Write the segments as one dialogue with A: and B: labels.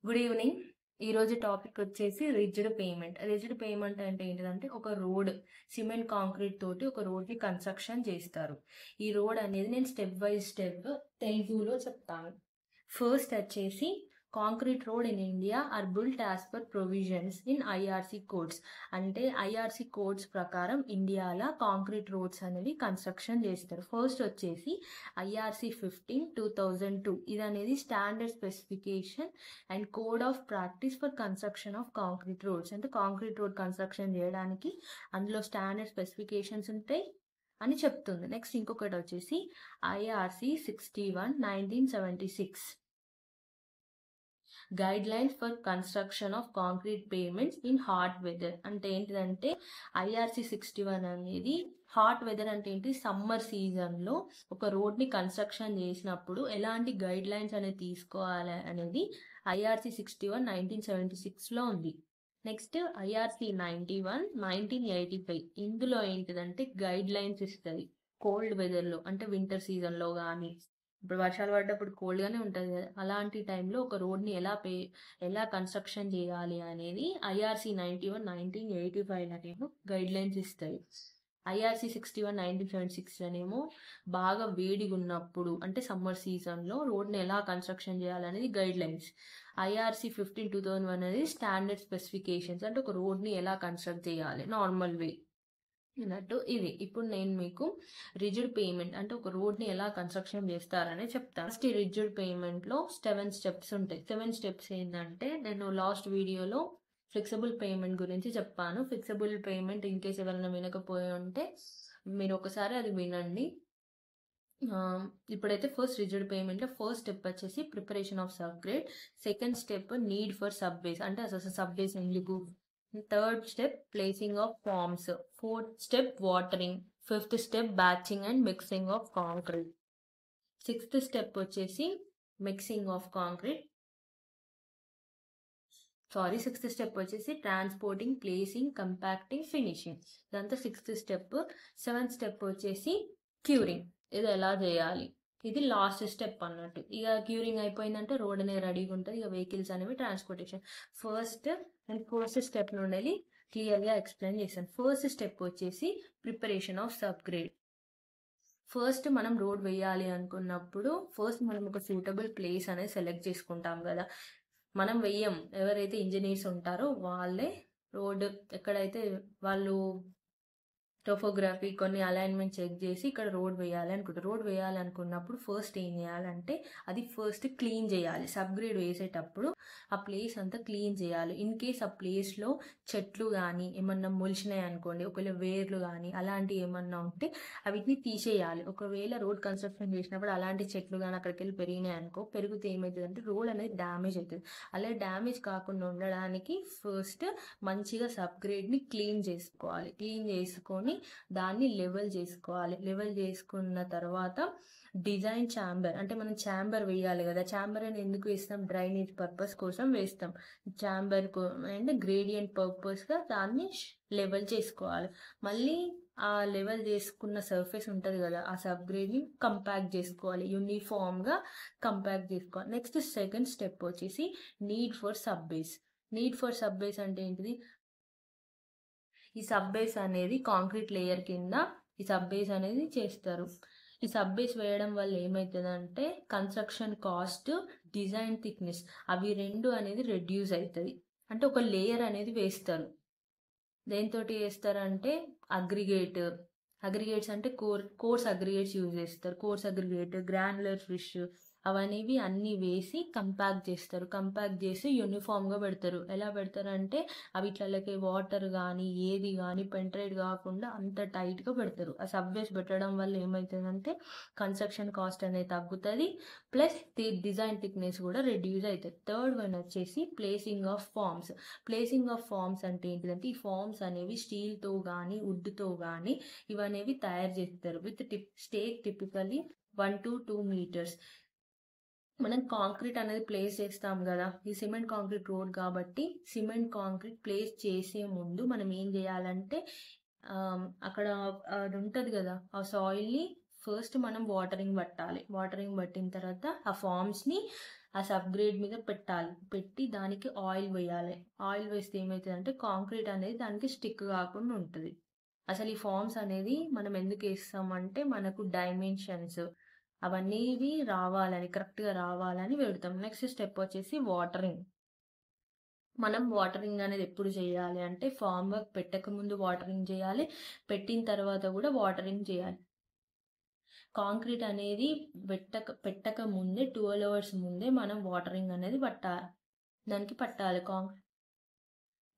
A: Good evening. ఈరోజు topic వచ్చేసి rigid payment. Rigid payment అంటే ఏంటిదంటే ఒక రోడ్ సిమెంట్ కాంక్రీట్ తోటి ఒక రోడ్ని కన్స్ట్రక్షన్ చేస్తారు. ఈ రోడ్ అనేది నేను స్టెప్ బై స్టెప్ తెలుగులో చెప్తాను. ఫస్ట్ వచ్చేసి concrete road in India are built as per provisions in IRC codes. అంటే ఐఆర్సి కోడ్స్ ప్రకారం ఇండియాలో కాంక్రీట్ రోడ్స్ అనేవి కన్స్ట్రక్షన్ చేస్తారు. ఫస్ట్ వచ్చేసి ఐఆర్సి 15/2002 ఇది అనేది standard specification and code of practice for construction of concrete roads. అంటే కాంక్రీట్ రోడ్ కన్స్ట్రక్షన్ చేయడానికి అందులో స్టాండర్డ్ స్పెసిఫికేషన్స్ ఉంటాయి అని చెప్తుంది. నెక్స్ట్ ఇంకొకటి వచ్చేసి IRC 61/1976 guidelines for construction of concrete pavements in hot weather. అంటే ఏంటిదంటే ఐఆర్సి 61 అనేది హాట్ వెదర్ అంటే ఏంటి, సమ్మర్ సీజన్లో ఒక రోడ్ని కన్స్ట్రక్షన్ చేసినప్పుడు ఎలాంటి గైడ్ లైన్స్ అనేది తీసుకోవాలి అనేది ఐఆర్సి 61/1976లో ఉంది. నెక్స్ట్ ఐఆర్సి 91/1985 ఇందులో ఏంటిదంటే గైడ్ లైన్స్ ఇస్తుంది కోల్డ్ వెదర్లో, అంటే వింటర్ సీజన్లో కానీ ఇప్పుడు వర్షాలు పడ్డప్పుడు కోల్డ్గానే ఉంటుంది కదా, అలాంటి టైంలో ఒక రోడ్ని ఎలా కన్స్ట్రక్షన్ చేయాలి అనేది ఐఆర్సి 91/1985 అనేమో గైడ్ లైన్స్ ఇస్తాయి. ఐఆర్సి 61/1976 అనేమో బాగా వేడిగా ఉన్నప్పుడు అంటే సమ్మర్ సీజన్లో రోడ్ని ఎలా కన్స్ట్రక్షన్ చేయాలనేది గైడ్ లైన్స్. ఐఆర్సి 15/2001 అనేది స్టాండర్డ్ స్పెసిఫికేషన్స్, అంటే ఒక రోడ్ని ఎలా కన్స్ట్రక్ట్ చేయాలి నార్మల్ వే అన్నట్టు. ఇది ఇప్పుడు నేను మీకు రిజిడ్ పేమెంట్ అంటే ఒక రోడ్ని ఎలా కన్స్ట్రక్షన్ చేస్తారని చెప్తాను. ఫస్ట్ ఈ రిజిడ్ పేమెంట్లో 7 స్టెప్స్ ఉంటాయి. 7 స్టెప్స్ ఏంటంటే నేను లాస్ట్ వీడియోలో ఫ్లెక్సిబుల్ పేమెంట్ గురించి చెప్పాను. ఫ్లెక్సిబుల్ పేమెంట్ ఇన్ కేస్ ఎవరైనా వినకపోయి ఉంటే మీరు ఒకసారి అది వినండి. ఇప్పుడైతే ఫస్ట్ రిజిడ్ పేమెంట్లో ఫస్ట్ స్టెప్ వచ్చేసి preparation of sub grade. Second step need for sub base, అంటే అసలు సబ్ బేస్ ఎందుకు. Third step placing of forms. Fourth step watering. Fifth step batching and mixing of concrete. Sixth step వచ్చేసి mixing of concrete. Sixth step వచ్చేసి transporting, placing, compacting, finishing. ఇదంతా sixth step. Seventh step వచ్చేసి curing. ఇది ఎలా చేయాలి, ఇది last step అన్నట్టు. ఇక క్యూరింగ్ అయిపోయిందంటే రోడ్ అనేది రెడీగా ఉంటుంది. ఇక వెహికల్స్ అనేవి ట్రాన్స్పోర్టేషన్. ఫస్ట్ స్టెప్ నుండి క్లియర్గా ఎక్స్ప్లెయిన్ చేశాను. ఫస్ట్ స్టెప్ వచ్చేసి preparation of sub grade. First మనం రోడ్ వేయాలి అనుకున్నప్పుడు ఫస్ట్ మనం ఒక సూటబుల్ ప్లేస్ అనేది సెలెక్ట్ చేసుకుంటాం కదా. మనం వెయ్యం, ఎవరైతే ఇంజనీర్స్ ఉంటారో వాళ్ళే రోడ్ ఎక్కడైతే వాళ్ళు టోపోగ్రఫీ కొన్ని అలైన్మెంట్ చెక్ చేసి ఇక్కడ రోడ్ వేయాలి అనుకుంటారు. రోడ్ వేయాలి అనుకున్నప్పుడు ఫస్ట్ ఏం చేయాలంటే అది ఫస్ట్ క్లీన్ చేయాలి. సబ్ గ్రేడ్ వేసేటప్పుడు ఆ ప్లేస్ అంతా క్లీన్ చేయాలి. ఇన్ కేస్ ఆ ప్లేస్లో చెట్లు కానీ ఏమన్నా మొలిచినాయి అనుకోండి, ఒకవేళ వేర్లు కానీ అలాంటివి ఏమన్నా ఉంటే అవిటిని తీసేయాలి. ఒకవేళ రోడ్ కన్స్ట్రక్షన్ చేసినప్పుడు అలాంటి చెట్లు కానీ అక్కడికి వెళ్ళి పెరిగినాయి అనుకో, పెరిగితే ఏమవుతుంది అంటే రోడ్ అనేది డ్యామేజ్ అవుతుంది. అలా డ్యామేజ్ కాకుండా ఉండడానికి ఫస్ట్ మంచిగా సబ్ గ్రేడ్ని క్లీన్ చేసుకోవాలి. క్లీన్ చేసుకొని దాన్ని లెవెల్ చేసుకోవాలి. లెవెల్ చేసుకున్న తర్వాత డిజైన్ ఛాంబర్, అంటే మనం ఛాంబర్ వేయాలి కదా. ఛాంబర్ అని ఎందుకు వేస్తాం, డ్రైనేజ్ పర్పస్ కోసం వేస్తాం. ఛాంబర్ అండ్ గ్రేడియంట్ పర్పస్గా దాన్ని లెవెల్ చేసుకోవాలి. మళ్ళీ ఆ లెవెల్ చేసుకున్న సర్ఫేస్ ఉంటుంది కదా, ఆ సబ్ గ్రేడ్ని కంపాక్ట్ చేసుకోవాలి, యూనిఫామ్గా కంపాక్ట్ చేసుకోవాలి. నెక్స్ట్ సెకండ్ స్టెప్ వచ్చేసి need for sub base. Need for sub base అంటే ఏంటిది, ఈ సబ్ బేస్ అనేది కాంక్రీట్ లేయర్ కింద ఈ సబ్ బేస్ అనేది చేస్తారు. ఈ సబ్ బేస్ వేయడం వల్ల ఏమవుతుందంటే కన్స్ట్రక్షన్ కాస్ట్, డిజైన్ థిక్నెస్ అవి రెండు అనేది రెడ్యూస్ అవుతుంది. అంటే ఒక లేయర్ అనేది వేస్తారు. దేనితోటి వేస్తారంటే అగ్రిగేట్స్ అంటే కోర్స్ అగ్రిగేట్స్ యూజ్ చేస్తారు. కోర్స్ అగ్రిగేట్, గ్రాన్యులర్ ఫిష్ అవనేవి అన్నీ వేసి కంపాక్ట్ చేస్తారు. కంపాక్ట్ చేసి యూనిఫామ్గా పెడతారు. ఎలా పెడతారంటే అవి ఇట్లకి వాటర్ కానీ ఏది కానీ పెంట్రేట్ కాకుండా అంత టైట్గా పెడతారు. ఆ సబ్ బేస్ పెట్టడం వల్ల ఏమవుతుందంటే కన్స్ట్రక్షన్ కాస్ట్ అనేది తగ్గుతుంది, ప్లస్ డిజైన్ థిక్నెస్ కూడా రెడ్యూస్ అవుతుంది. థర్డ్ వన్ వచ్చేసి placing of forms. Placing of forms అంటే ఏంటిదంటే ఈ ఫార్మ్స్ అనేవి స్టీల్తో కానీ వుడ్తో కానీ ఇవనేవి తయారు చేస్తారు. With stake typically 1 to 2 meters. మనం కాంక్రీట్ అనేది ప్లేస్ చేస్తాం కదా, ఈ సిమెంట్ కాంక్రీట్ రోడ్ కాబట్టి సిమెంట్ కాంక్రీట్ ప్లేస్ చేసే ముందు మనం ఏం చేయాలంటే అక్కడ అది ఉంటుంది కదా, ఆ సాయిల్ని ఫస్ట్ మనం వాటరింగ్ పట్టాలి. వాటరింగ్ పట్టిన తర్వాత ఆ ఫార్మ్స్ని ఆ సబ్ గ్రేడ్ మీద పెట్టాలి, పెట్టి దానికి ఆయిల్ వేయాలి. ఆయిల్ వేస్తే ఏమవుతుందంటే కాంక్రీట్ అనేది దానికి స్టిక్ కాకుండా ఉంటుంది. అసలు ఈ ఫార్మ్స్ అనేది మనం ఎందుకు వేస్తామంటే మనకు డైమెన్షన్స్ అవన్నీ రావాలని, కరెక్ట్గా రావాలని పెడతాం. నెక్స్ట్ స్టెప్ వచ్చేసి వాటరింగ్. మనం వాటరింగ్ అనేది ఎప్పుడు చేయాలి అంటే ఫామ్ వర్క్ పెట్టక ముందు వాటరింగ్ చేయాలి, పెట్టిన తర్వాత కూడా వాటరింగ్ చేయాలి. కాంక్రీట్ అనేది పెట్టక ముందే 12 అవర్స్ ముందే మనం వాటరింగ్ అనేది దానికి పట్టాలి కాంక్రీట్.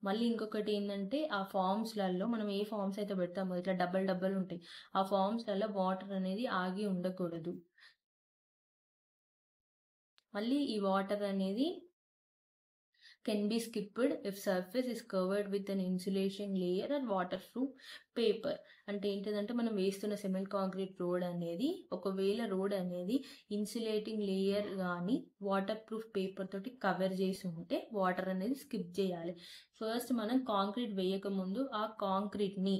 A: మళ్ళీ ఇంకొకటి ఏంటంటే ఆ ఫామ్స్లలో మనం ఏ ఫామ్స్ అయితే పెడతామో ఇట్లా డబ్బలు ఉంటాయి, ఆ ఫామ్స్లలో వాటర్ అనేది ఆగి ఉండకూడదు. మళ్ళీ ఈ వాటర్ అనేది can be skipped if surface is covered with an insulation layer or waterproof paper. అంటే ఏంటిదంటే మనం వేస్తున్న సిమెంట్ కాంక్రీట్ రోడ్ అనేది ఒకవేళ రోడ్ అనేది ఇన్సులేటింగ్ లేయర్ కానీ వాటర్ ప్రూఫ్ పేపర్ తోటి కవర్ చేసి ఉంటే వాటర్ అనేది స్కిప్ చేయాలి. ఫస్ట్ మనం కాంక్రీట్ వేయక ముందు ఆ కాంక్రీట్ని,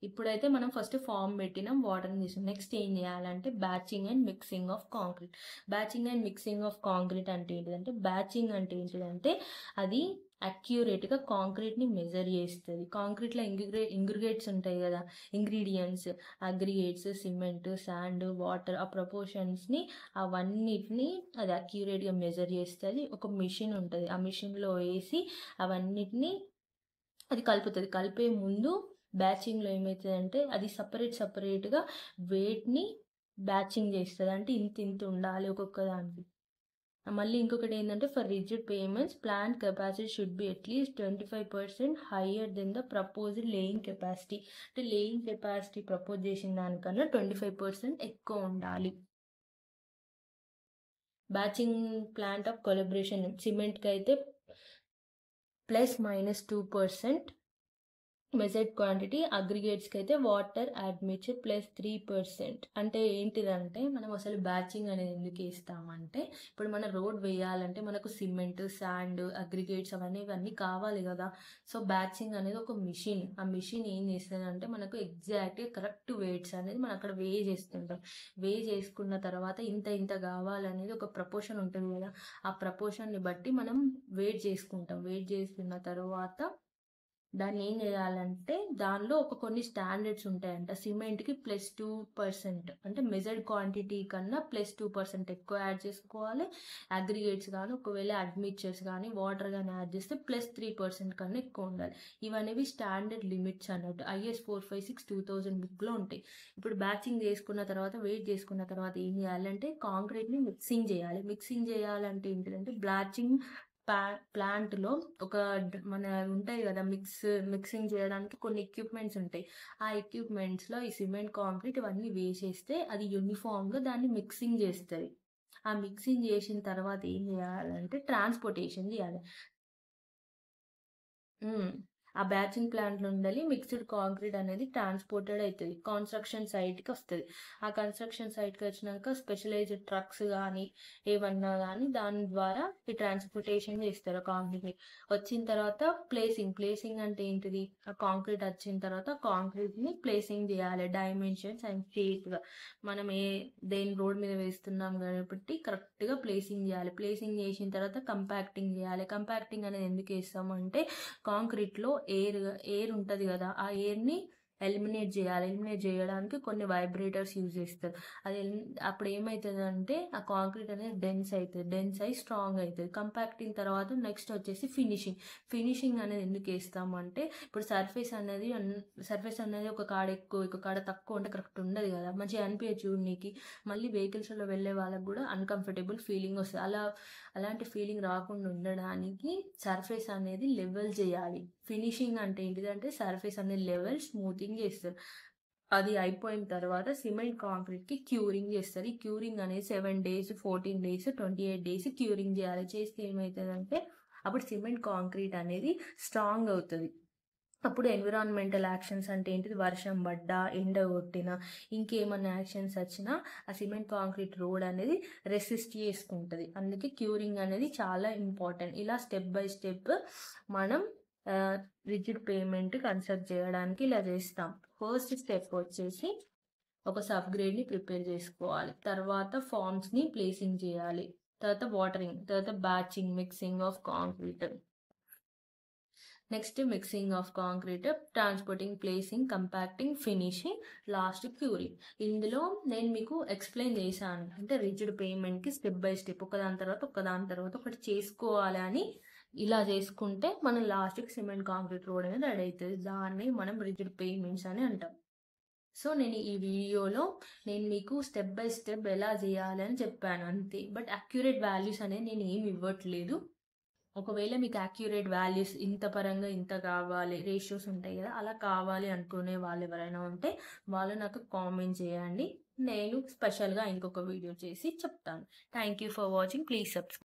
A: ఇప్పుడైతే మనం ఫస్ట్ ఫామ్ పెట్టినాం, వాటరింగ్ చేసాం. నెక్స్ట్ ఏం చేయాలంటే batching and mixing of concrete. Batching and mixing of concrete అంటే ఏంటిదంటే, బ్యాచింగ్ అంటే ఏంటిదంటే అది అక్యూరేట్గా కాంక్రీట్ని మెజర్ చేస్తుంది. కాంక్రీట్లో ఇంగ్రిడియంట్స్ ఉంటాయి కదా, ingredients, aggregates, cement, sand, water, ఆ ప్రపోర్షన్స్ని అవన్నిటిని అది అక్యూరేట్గా మెజర్ చేస్తుంది. ఒక మిషన్ ఉంటుంది, ఆ మిషన్లో వేసి అవన్నిటిని అది కలుపుతుంది. కలిపే ముందు బ్యాచింగ్లో ఏమవుతుందంటే అది సపరేట్గా వెయిట్ని బ్యాచింగ్ చేస్తుంది. అంటే ఇంత ఉండాలి ఒక్కొక్క దానికి. మళ్ళీ ఇంకొకటి ఏంటంటే for rigid pavements plant capacity should be at least 25% higher than the proposed laying capacity. అంటే లేయింగ్ కెపాసిటీ ప్రపోజ్ చేసిన దానికన్నా 25% ఎక్కువ ఉండాలి. బ్యాచింగ్ ప్లాంట్ ఆఫ్ కొలబరేషన్ సిమెంట్కి అయితే +-2% మెజర్డ్ క్వాంటిటీ, అగ్రిగేట్స్కి అయితే వాటర్ అడ్మిక్చర్ +3%. అంటే ఏంటిదంటే మనం అసలు బ్యాచింగ్ అనేది ఎందుకు వేస్తామంటే ఇప్పుడు మన రోడ్ వేయాలంటే మనకు సిమెంట్, శాండ్, అగ్రిగేట్స్ అవన్నీ కావాలి కదా. సో బ్యాచింగ్ అనేది ఒక మిషన్. ఆ మిషన్ ఏం చేస్తుందంటే మనకు ఎగ్జాక్ట్గా కరెక్ట్ వెయిట్స్ అనేది మనం అక్కడ వే చేసుకుంటాం. వే చేసుకున్న తర్వాత ఇంత కావాలనేది ఒక ప్రపోర్షన్ ఉంటుంది కదా, ఆ ప్రపోర్షన్ని బట్టి మనం వెయిట్ చేసుకుంటాం. వెయిట్ చేసుకున్న తర్వాత దాన్ని ఏం చేయాలంటే దానిలో కొన్ని స్టాండర్డ్స్ ఉంటాయంట. సిమెంట్కి +2% అంటే మెజర్డ్ క్వాంటిటీ కన్నా +2% ఎక్కువ యాడ్ చేసుకోవాలి. అగ్రిగేట్స్ కానీ ఒకవేళ అడ్మిక్చర్స్ కానీ వాటర్ కానీ యాడ్ చేస్తే +3% కన్నా ఎక్కువ ఉండాలి. ఇవనేవి స్టాండర్డ్ లిమిట్స్ అన్నట్టు. IS 456/2000 బుక్లో ఉంటాయి. ఇప్పుడు బ్యాచింగ్ చేసుకున్న తర్వాత వెయిట్ చేసుకున్న తర్వాత ఏం చేయాలంటే కాంక్రీట్ని మిక్సింగ్ చేయాలి. మిక్సింగ్ చేయాలంటే ఏంటంటే బ్లాచింగ్ ప్లాంట్లో మన ఉంటాయి కదా మిక్సింగ్ చేయడానికి కొన్ని ఎక్విప్మెంట్స్ ఉంటాయి. ఆ ఎక్విప్మెంట్స్లో ఈ సిమెంట్, కాంక్రీట్ ఇవన్నీ వేసేస్తే అది యూనిఫామ్గా దాన్ని మిక్సింగ్ చేస్తుంది. ఆ మిక్సింగ్ చేసిన తర్వాత ఏం చేయాలంటే ట్రాన్స్పోర్టేషన్ చేయాలి. ఆ బ్యాచింగ్ ప్లాంట్లో ఉండాలి. మిక్స్డ్ కాంక్రీట్ అనేది ట్రాన్స్పోర్టెడ్ అవుతుంది, కన్స్ట్రక్షన్ సైట్కి వస్తుంది. ఆ కన్స్ట్రక్షన్ సైట్కి వచ్చినాక స్పెషలైజ్డ్ ట్రక్స్ కానీ ఏమన్నా కానీ దాని ద్వారా ఈ ట్రాన్స్పోర్టేషన్ చేస్తారు కాంక్రీట్. వచ్చిన తర్వాత ప్లేసింగ్ అంటే ఏంటిది, ఆ కాంక్రీట్ వచ్చిన తర్వాత కాంక్రీట్ని ప్లేసింగ్ చేయాలి డైమెన్షన్స్ అండ్ షేప్గా. మనం దేని రోడ్ మీద వేస్తున్నాం కాబట్టి కరెక్ట్గా ప్లేసింగ్ చేయాలి. ప్లేసింగ్ చేసిన తర్వాత కంపాక్టింగ్ చేయాలి. కంపాక్టింగ్ అనేది ఎందుకు వేస్తామంటే కాంక్రీట్లో ఎయిర్ ఉంటుంది కదా, ఆ ఎయిర్ని ఎలిమినేట్ చేయడానికి కొన్ని వైబ్రేటర్స్ యూజ్ చేస్తారు. అప్పుడు ఏమవుతుంది ఆ కాంక్రీట్ అనేది డెన్స్ అయి స్ట్రాంగ్ అవుతుంది. కంపాక్టింగ్ తర్వాత నెక్స్ట్ వచ్చేసి ఫినిషింగ్ అనేది ఎందుకు వేస్తామంటే ఇప్పుడు సర్ఫేస్ అనేది ఒక కాడ ఎక్కువ ఒక కాడ తక్కువ ఉంటే కరెక్ట్ ఉండదు కదా, మంచిగా అనిపించచ్చు చూడనీకి. మళ్ళీ వెహికల్స్లో వెళ్ళే వాళ్ళకి కూడా అన్కంఫర్టబుల్ ఫీలింగ్ వస్తుంది. అలాంటి ఫీలింగ్ రాకుండా ఉండడానికి సర్ఫేస్ అనేది లెవెల్ చేయాలి. ఫినిషింగ్ అంటే ఏంటిదంటే సర్ఫేస్ అనేది లెవెల్ స్మూతింగ్ చేస్తారు. అది అయిపోయిన తర్వాత సిమెంట్ కాంక్రీట్కి క్యూరింగ్ చేస్తారు. ఈ క్యూరింగ్ అనేది 7 days, 14 days, 28 days క్యూరింగ్ చేయాలి. చేస్తే ఏమవుతుందంటే అప్పుడు సిమెంట్ కాంక్రీట్ అనేది స్ట్రాంగ్ అవుతుంది. అప్పుడు ఎన్విరాన్మెంటల్ యాక్షన్స్ అంటే ఏంటిది, వర్షం పడ్డా, ఎండ కొట్టినా, ఇంకేమన్నా యాక్షన్స్ వచ్చినా ఆ సిమెంట్ కాంక్రీట్ రోడ్ అనేది రెసిస్ట్ చేసుకుంటుంది. అందుకే క్యూరింగ్ అనేది చాలా ఇంపార్టెంట్. ఇలా స్టెప్ బై స్టెప్ మనం రిజిడ్ పేమెంట్ కన్స్ట్రక్ట్ చేయడానికి ఇలా చేస్తాం. ఫస్ట్ స్టెప్ వచ్చేసి ఒక సబ్ గ్రేడ్ని ప్రిపేర్ చేసుకోవాలి. తర్వాత ఫామ్స్ని ప్లేసింగ్ చేయాలి. తర్వాత వాటరింగ్, తర్వాత batching, mixing of concrete, next mixing of concrete, transporting, placing, compacting, finishing, last curing. ఇందులో నేను మీకు ఎక్స్ప్లెయిన్ చేశాను, అంటే రిజిడ్ పేమెంట్కి స్టెప్ బై స్టెప్ ఒకదాని తర్వాత ఒకటి చేసుకోవాలి అని. ఇలా చేసుకుంటే మనం లాస్ట్కి సిమెంట్ కాంక్రీట్ రోడ్ అనేది రెడీ అవుతుంది. దాన్ని మనం రిజిడ్ పేమెంట్స్ అని అంటాం. సో నేను ఈ వీడియోలో నేను మీకు స్టెప్ బై స్టెప్ ఎలా చేయాలి అని చెప్పాను అంతే. బట్ అక్యురేట్ వాల్యూస్ అనేది నేను ఏమి ఇవ్వట్లేదు. ఒకవేళ మీకు అక్యురేట్ వాల్యూస్ ఇంత పరంగా ఇంత కావాలి, రేషియోస్ ఉంటాయి కదా, అలా కావాలి అనుకునే వాళ్ళు ఎవరైనా ఉంటే వాళ్ళు నాకు కామెంట్ చేయండి. నేను స్పెషల్గా ఇంకొక వీడియో చేసి చెప్తాను. Thank you for watching. Please subscribe.